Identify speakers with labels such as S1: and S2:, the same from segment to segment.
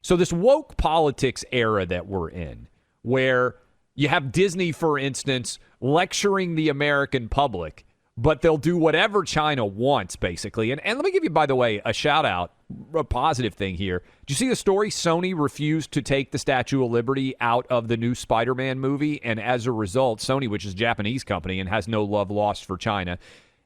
S1: So this woke politics era that we're in, where you have Disney, for instance, lecturing the American public, but they'll do whatever China wants, basically. And let me give you, by the way, a shout-out, a positive thing here. Did you see the story? Sony refused to take the Statue of Liberty out of the new Spider-Man movie, and as a result, Sony, which is a Japanese company and has no love lost for China,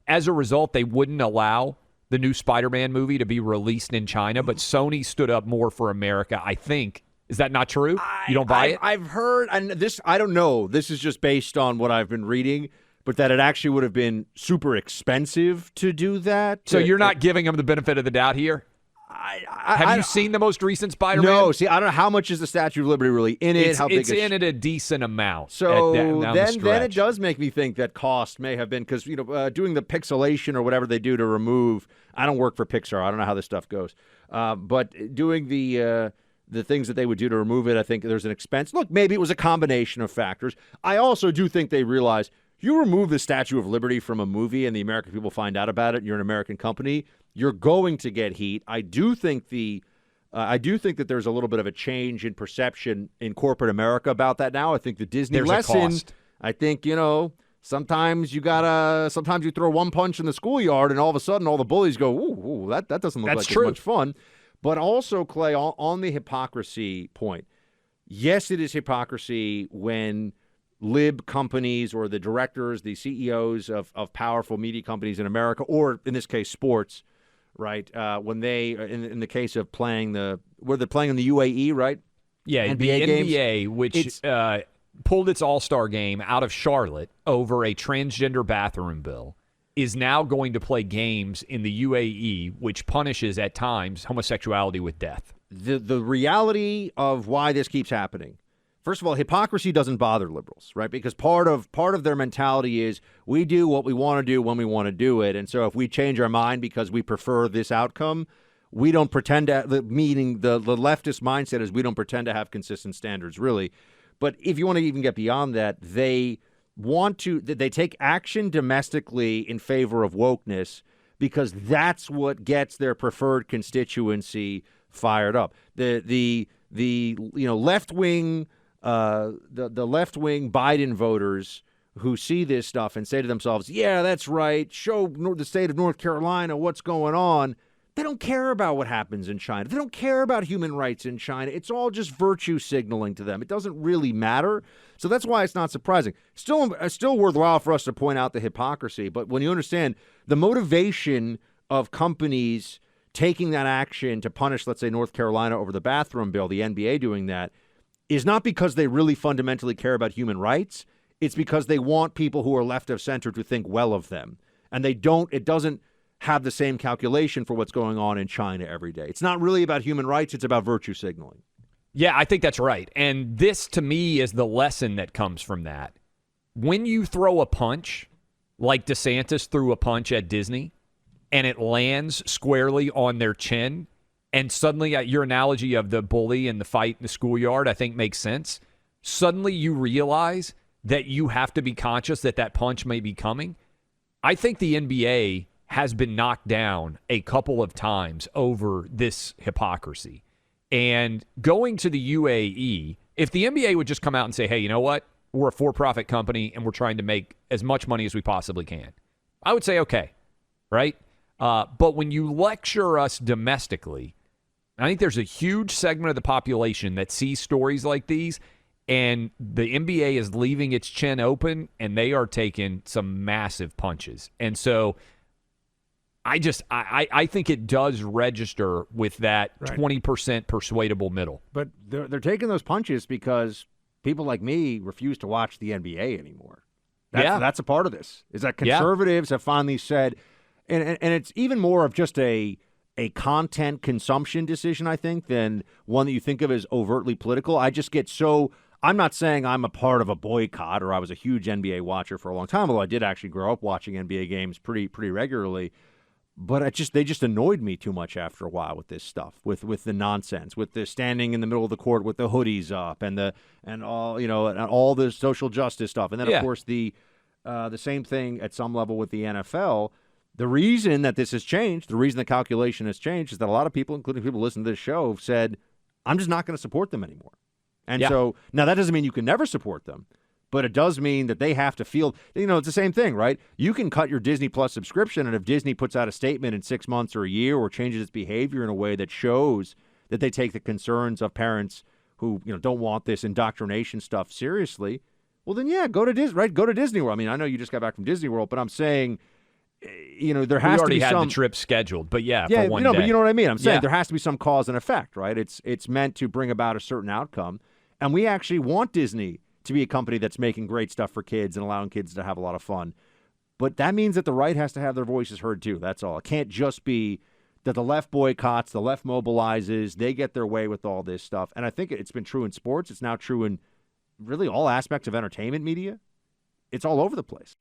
S1: as a result, they wouldn't allow the new Spider-Man movie to be released in China, but Sony stood up more for America, I think. Is that not true? You don't buy it?
S2: I've heard, and this, I don't know, this is just based on what I've been reading, but that it actually would have been super expensive to do that.
S1: So you're not giving them the benefit of the doubt here? Have you seen the most recent Spider-Man?
S2: No. See, I don't know how much is the Statue of Liberty really in it.
S1: It's in it a decent amount.
S2: So then it does make me think that cost may have been, because doing the pixelation or whatever they do to remove. I don't work for Pixar. I don't know how this stuff goes. But doing the things that they would do to remove it, I think there's an expense. Look, maybe it was a combination of factors. I also do think they realize you remove the Statue of Liberty from a movie and the American people find out about it, and you're an American company, you're going to get heat. I do think that there's a little bit of a change in perception in corporate America about that now. I think the Disney lesson, I think, sometimes you throw one punch in the schoolyard and all of a sudden all the bullies go, ooh, that doesn't look like as much fun. But also, Clay, on the hypocrisy point, yes, it is hypocrisy when lib companies or the directors, the CEOs of powerful media companies in America, or in this case, sports, right? When they, in the case of where they're playing in the UAE, right?
S1: Yeah,
S2: NBA
S1: the
S2: games,
S1: NBA, which pulled its All-Star game out of Charlotte over a transgender bathroom bill, is now going to play games in the UAE, which punishes at times homosexuality with death.
S2: The reality of why this keeps happening. First of all, hypocrisy doesn't bother liberals, right? Because part of their mentality is we do what we want to do when we want to do it. And so if we change our mind because we prefer this outcome, we don't pretend to, meaning the leftist mindset is we don't pretend to have consistent standards, really. But if you want to even get beyond that, they take action domestically in favor of wokeness because that's what gets their preferred constituency fired up. The left wing the left wing Biden voters who see this stuff and say to themselves, yeah, that's right, show the state of North Carolina what's going on. They don't care about what happens in China. They don't care about human rights in China. It's all just virtue signaling to them. It doesn't really matter. So that's why it's not surprising. Still worthwhile for us to point out the hypocrisy. But when you understand the motivation of companies taking that action to punish, let's say, North Carolina over the bathroom bill, the NBA doing that, is not because they really fundamentally care about human rights. It's because they want people who are left of center to think well of them. And it doesn't have the same calculation for what's going on in China every day. It's not really about human rights. It's about virtue signaling.
S1: Yeah, I think that's right. And this, to me, is the lesson that comes from that. When you throw a punch, like DeSantis threw a punch at Disney, and it lands squarely on their chin, and suddenly your analogy of the bully and the fight in the schoolyard, I think, makes sense. Suddenly you realize that you have to be conscious that punch may be coming. I think the NBA has been knocked down a couple of times over this hypocrisy. And going to the UAE, if the NBA would just come out and say, hey, you know what? We're a for-profit company and we're trying to make as much money as we possibly can, I would say okay, right? But when you lecture us domestically, I think there's a huge segment of the population that sees stories like these, and the NBA is leaving its chin open, and they are taking some massive punches. And so I think it does register with that 20% persuadable middle.
S2: But they're taking those punches because people like me refuse to watch the NBA anymore. That's a part of this, is that conservatives have finally said, and it's even more of just a content consumption decision, I think, than one that you think of as overtly political. I'm not saying I'm a part of a boycott or I was a huge NBA watcher for a long time, although I did actually grow up watching NBA games pretty regularly. But they just annoyed me too much after a while with this stuff, with the nonsense, with the standing in the middle of the court with the hoodies up and all the social justice stuff, and then of course the same thing at some level with the NFL. The reason that this has changed, the reason the calculation has changed, is that a lot of people, including people listening to this show, have said, I'm just not going to support them anymore. And
S1: Yeah.
S2: so now that doesn't mean you can never support them, but it does mean that they have to feel, it's the same thing, right? You can cut your Disney Plus subscription, and if Disney puts out a statement in 6 months or a year or changes its behavior in a way that shows that they take the concerns of parents who, don't want this indoctrination stuff seriously, well, then, yeah, go to Disney, right? Go to Disney World. I mean, I know you just got back from Disney World, but I'm saying, there has to be
S1: We already had
S2: some
S1: the trip scheduled, but
S2: yeah,
S1: for one day.
S2: but you know what I mean. I'm saying
S1: Yeah.
S2: there has to be some cause and effect, right? It's meant to bring about a certain outcome, and we actually want Disney to be a company that's making great stuff for kids and allowing kids to have a lot of fun. But that means that the right has to have their voices heard too. That's all. It can't just be that the left boycotts, the left mobilizes, they get their way with all this stuff. And I think it's been true in sports. It's now true in really all aspects of entertainment media. It's all over the place.